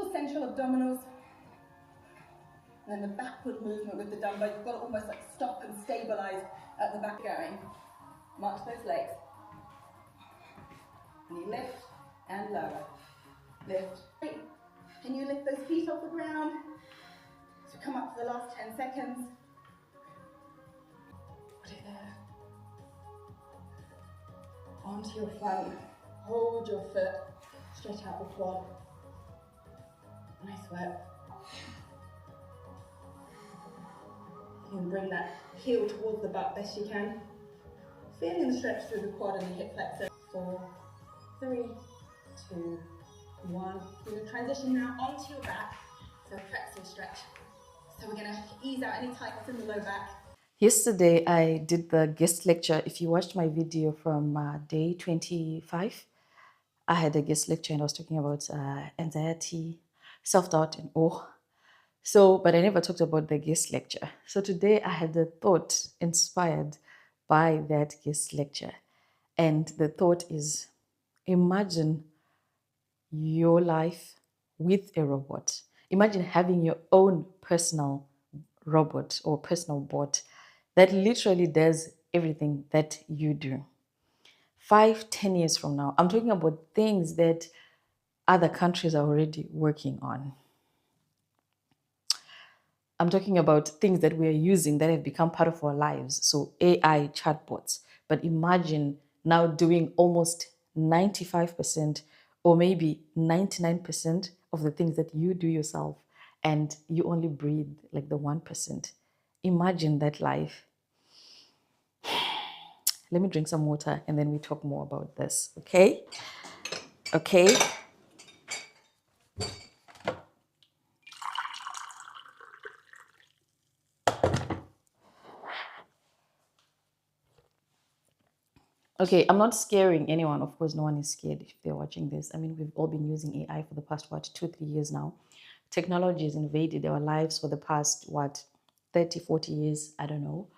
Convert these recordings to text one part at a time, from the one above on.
full central abdominals. And then the backward movement with the dumbbell. You've got to almost like stop and stabilize at the back going. March those legs. And you lift and lower. Lift. Can you lift those feet off the ground? So come up for the last 10 seconds. Put it there. Onto your front. Hold your foot. Stretch out the quad. Nice work. You can bring that heel towards the butt best you can. Feeling the stretch through the quad and the hip flexor. 4, 3, 2, 1. We're going to transition now onto your back. So flexor stretch. So we're going to ease out any tightness in the low back. Yesterday, I did the guest lecture. If you watched my video from day 25, I had a guest lecture and I was talking about anxiety, self-doubt, and awe. So, but I never talked about the guest lecture. So today I had a thought inspired by that guest lecture. And the thought is, imagine your life with a robot. Imagine having your own personal robot or personal bot that literally does everything that you do. 5, 10 years from now, I'm talking about things that other countries are already working on. I'm talking about things that we are using that have become part of our lives. So AI chatbots. But imagine now doing almost 95% or maybe 99% of the things that you do yourself, and you only breathe like the 1%. Imagine that life. Let me drink some water and then we talk more about this, okay? Okay. Okay, I'm not scaring anyone. Of course, no one is scared if they're watching this. I mean, we've all been using AI for the past, 2, 3 years now. Technology has invaded our lives for the past, 30, 40 years? I don't know.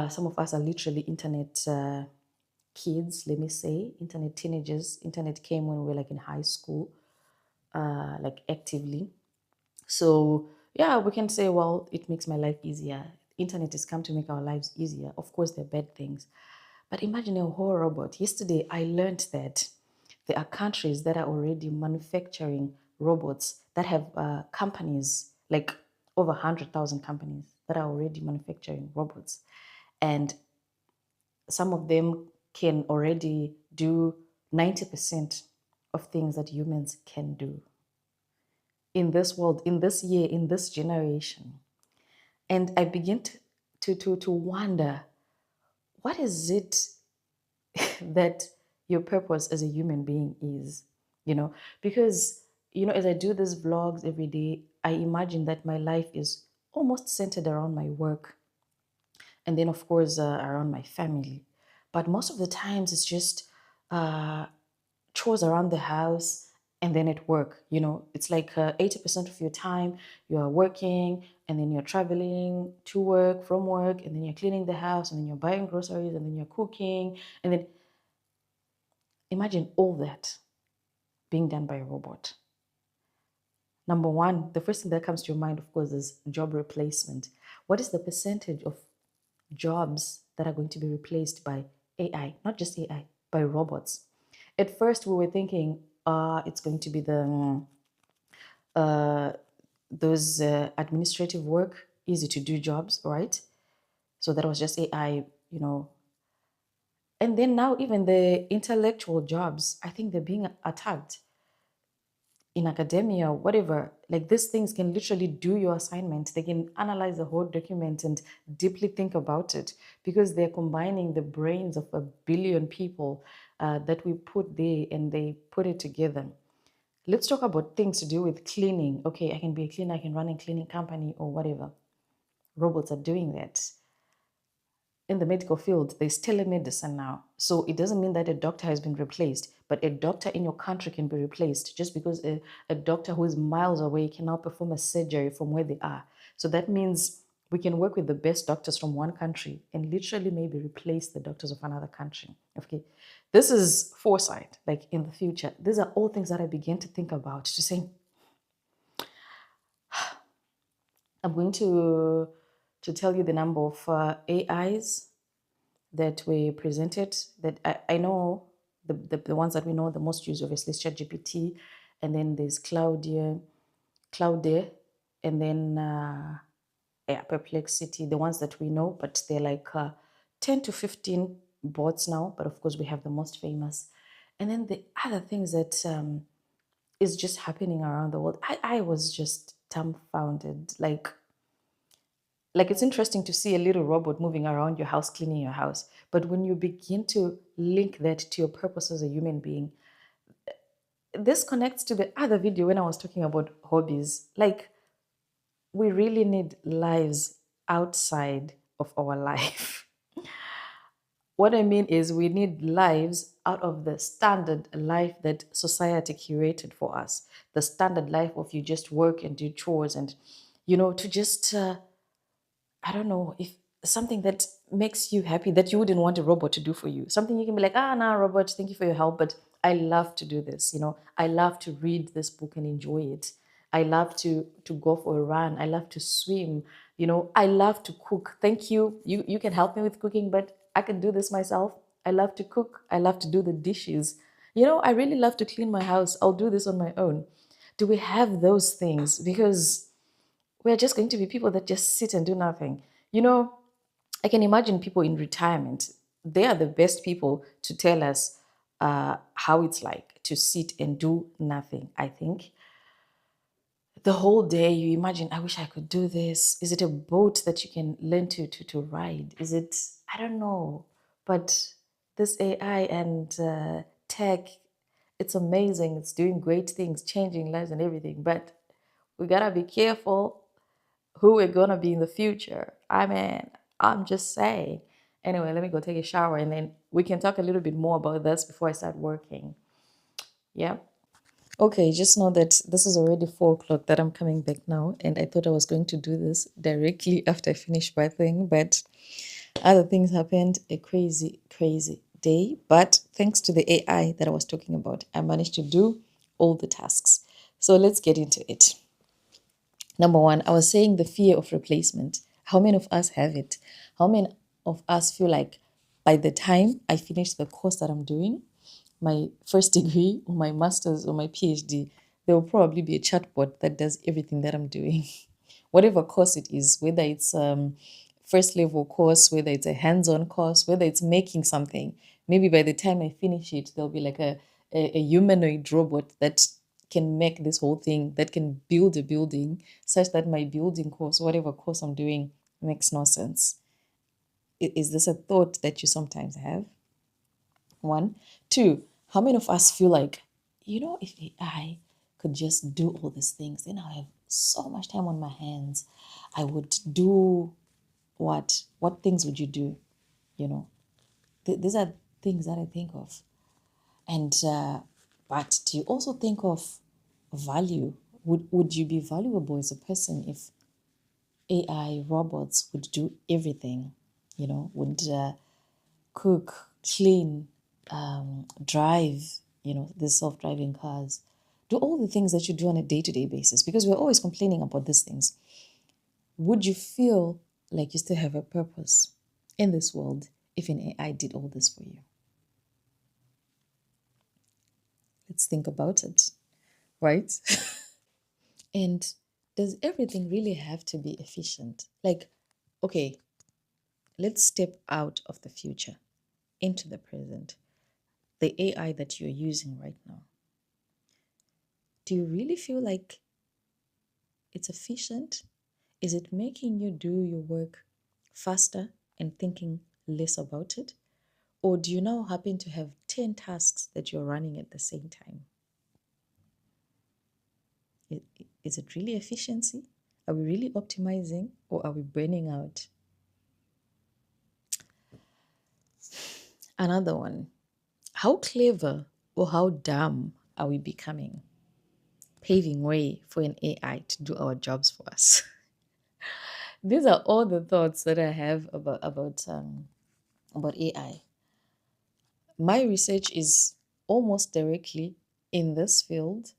Some of us are literally internet kids, let me say, internet teenagers. Internet came when we were like in high school, like actively. So yeah, we can say, well, it makes my life easier. Internet has come to make our lives easier. Of course, there are bad things. But imagine a whole robot. Yesterday, I learned that there are countries that are already manufacturing robots that have companies, like over 100,000 companies that are already manufacturing robots. And some of them can already do 90% of things that humans can do in this world, in this year, in this generation. And I begin to wonder, what is it that your purpose as a human being is? Because, as I do these vlogs every day, I imagine that my life is almost centered around my work. And then, of course, around my family. But most of the times it's just chores around the house and then at work. It's like 80% of your time you are working, and then you're traveling to work, from work, and then you're cleaning the house, and then you're buying groceries, and then you're cooking. And then imagine all that being done by a robot. Number one, the first thing that comes to your mind, of course, is job replacement. What is the percentage of jobs that are going to be replaced by AI? Not just AI, by robots. At first, we were thinking it's going to be those administrative work, easy to do jobs, right? So that was just AI, And then now even the intellectual jobs, I think they're being attacked. In academia, whatever, like these things can literally do your assignment. They can analyze the whole document and deeply think about it, because they're combining the brains of 1 billion people that we put there, and they put it together. Let's talk about things to do with cleaning. Okay, I can be a cleaner, I can run a cleaning company or whatever. Robots are doing that. In the medical field, there's telemedicine now. So it doesn't mean that a doctor has been replaced, but a doctor in your country can be replaced just because a doctor who is miles away can now perform a surgery from where they are. So that means we can work with the best doctors from one country and literally maybe replace the doctors of another country. Okay, this is foresight, like in the future. These are all things that I began to think about, to say, I'm going to tell you the number of AIs that were presented. That I know the ones that we know the most use obviously is ChatGPT, and then there's Claude, and then yeah, Perplexity. The ones that we know, but they're like 10 to 15 bots now. But of course, we have the most famous, and then the other things that is just happening around the world. I was just dumbfounded. Like it's interesting to see a little robot moving around your house, cleaning your house. But when you begin to link that to your purpose as a human being, this connects to the other video when I was talking about hobbies. Like, we really need lives outside of our life. What I mean is, we need lives out of the standard life that society curated for us. The standard life of you just work and do chores and, to just I don't know, if something that makes you happy that you wouldn't want a robot to do for you. Something you can be like, nah, robot, thank you for your help, but I love to do this. I love to read this book and enjoy it. I love to go for a run. I love to swim. I love to cook. Thank you. You can help me with cooking, but I can do this myself. I love to cook. I love to do the dishes. I really love to clean my house. I'll do this on my own. Do we have those things? Because we're just going to be people that just sit and do nothing. You know, I can imagine people in retirement. They are the best people to tell us how it's like to sit and do nothing. I think the whole day you imagine, I wish I could do this. Is it a boat that you can learn to ride? Is it, I don't know. But this AI and tech, it's amazing. It's doing great things, changing lives and everything. But we gotta be careful who we're gonna be in the future. I mean, I'm just saying. Anyway, let me go take a shower and then we can talk a little bit more about this before I start working. Yeah. Okay, just know that this is already 4 o'clock that I'm coming back now, and I thought I was going to do this directly after I finish bathing, but other things happened. A crazy, crazy day. But thanks to the AI that I was talking about, I managed to do all the tasks. So let's get into it. Number one, I was saying the fear of replacement. How many of us have it? How many of us feel like by the time I finish the course that I'm doing, my first degree or my master's or my PhD, there will probably be a chatbot that does everything that I'm doing. Whatever course it is, whether it's first level course, whether it's a hands-on course, whether it's making something, maybe by the time I finish it, there'll be like a humanoid robot that can make this whole thing, that can build a building such that my building course, whatever course I'm doing, makes no sense. Is this a thought that you sometimes have? One. Two, how many of us feel like, if AI could just do all these things, then I'll have so much time on my hands. I would do what? What things would you do? These are things that I think of. And but do you also think of value? Would you be valuable as a person if AI robots would do everything? Would cook, clean, drive, the self-driving cars, do all the things that you do on a day-to-day basis, because we're always complaining about these things. Would you feel like you still have a purpose in this world if an AI did all this for you? Let's think about it, right? And does everything really have to be efficient? Like, okay, let's step out of the future into the present. The AI that you're using right now, do you really feel like it's efficient? Is it making you do your work faster and thinking less about it? Or do you now happen to have 10 tasks that you're running at the same time? Is it really efficiency? Are we really optimizing, or are we burning out? Another one. How clever or how dumb are we becoming? Paving way for an AI to do our jobs for us. These are all the thoughts that I have about AI. My research is almost directly in this field,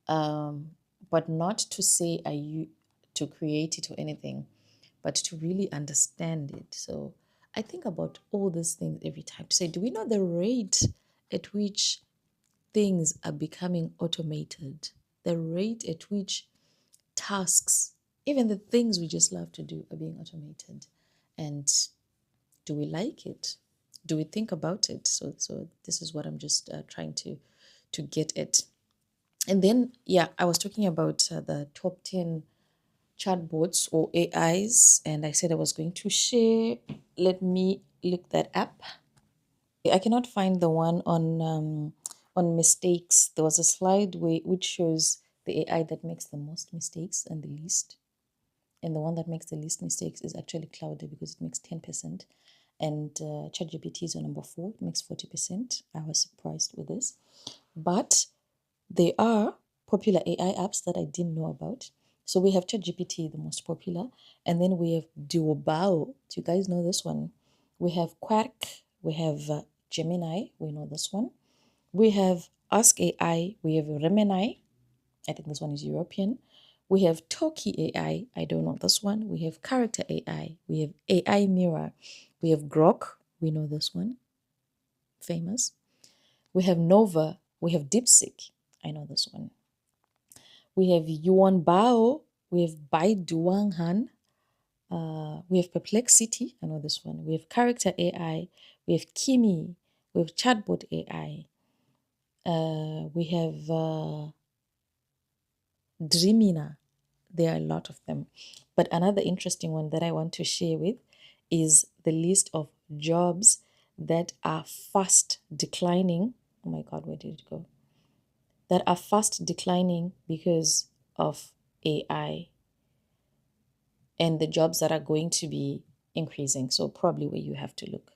but not to say to create it or anything, but to really understand it. So I think about all these things every time to say, do we know the rate at which things are becoming automated? The rate at which tasks, even the things we just love to do, are being automated. And do we like it? Do we think about it? So this is what I'm just trying to get at. And then, yeah, I was talking about the top 10 chatbots or AIs, and I said I was going to share. Let me look that up. I cannot find the one on mistakes. There was a slide which shows the AI that makes the most mistakes and the least. And the one that makes the least mistakes is actually Cloud because it makes 10%. And ChatGPT is on number 4, it makes 40%. I was surprised with this. But there are popular AI apps that I didn't know about. So we have ChatGPT, the most popular, and then we have Duobao. Do you guys know this one? We have Quark, we have Gemini, we know this one. We have Ask AI, we have Remini. I think this one is European. We have Toki AI, I don't know this one. We have Character AI, we have AI Mirror, we have Grok, we know this one, famous. We have Nova, we have DeepSeek, I know this one. We have Yuan Bao, we have Bai Duanghan, we have Perplexity, I know this one. We have Character AI, we have Kimi, we have Chatbot AI, we have Dreamina. There are a lot of them. But another interesting one that I want to share with is the list of jobs that are fast declining. Oh my God, where did it go? That are fast declining because of AI, and the jobs that are going to be increasing. So probably where you have to look,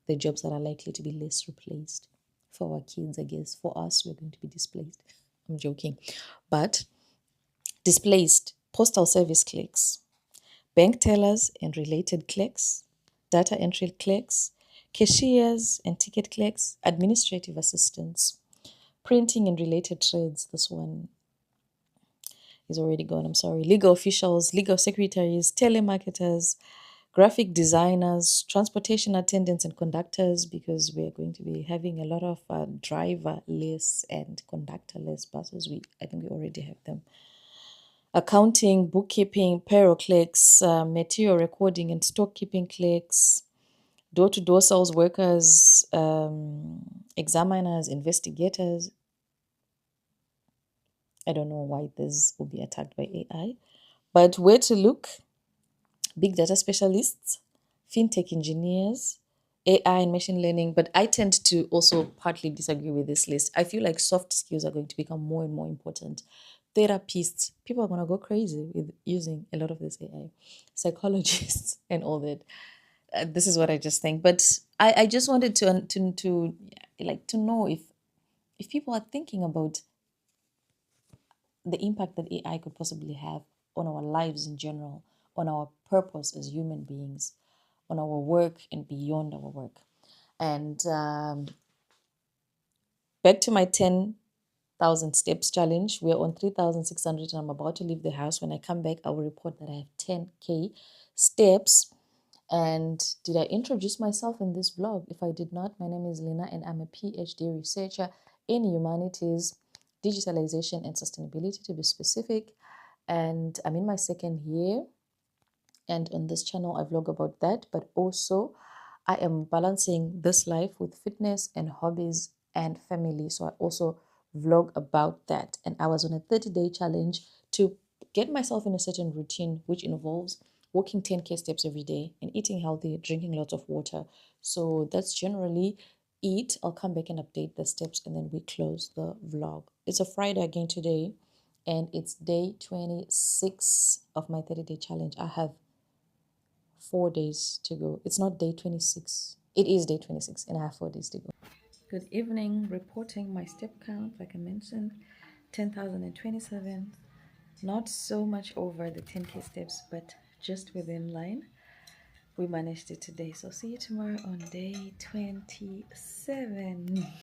the jobs that are likely to be less replaced. For our kids, I guess. For us, we're going to be displaced. I'm joking. But displaced postal service clerks, bank tellers and related clerks, data entry clerks, cashiers and ticket clerks, administrative assistants, printing and related trades. This one is already gone, I'm sorry. Legal officials, legal secretaries, telemarketers, graphic designers, transportation attendants and conductors, because we're going to be having a lot of driverless and conductorless buses. I think we already have them. Accounting, bookkeeping, payroll clerks, material recording and stock keeping clerks, door-to-door sales workers, examiners, investigators. I don't know why this will be attacked by AI, but where to look? Big data specialists, fintech engineers, AI and machine learning. But I tend to also partly disagree with this list. I feel like soft skills are going to become more and more important. Therapists, people are going to go crazy with using a lot of this AI. Psychologists and all that. This is what I just think. But I just wanted to know if people are thinking about the impact that AI could possibly have on our lives in general, on our purpose as human beings, on our work and beyond our work. And back to my 10,000 steps challenge. We're on 3,600 and I'm about to leave the house. When I come back, I will report that I have 10K steps. And did I introduce myself in this vlog? If I did not, my name is Lina and I'm a PhD researcher in humanities, digitalization and sustainability to be specific. And I'm in my second year. And on this channel, I vlog about that. But also, I am balancing this life with fitness and hobbies and family. So I also vlog about that. And I was on a 30-day challenge to get myself in a certain routine, which involves walking 10K steps every day and eating healthy, drinking lots of water. So that's generally it. I'll come back and update the steps and then we close the vlog. It's a Friday again today and it's day 26 of my 30-day challenge. I have 4 days to go. It's not day 26. It is day 26 and I have 4 days to go. Good evening. Reporting my step count, like I mentioned, 10,027. Not so much over the 10K steps, but just within line. We managed it today. So see you tomorrow on day 27.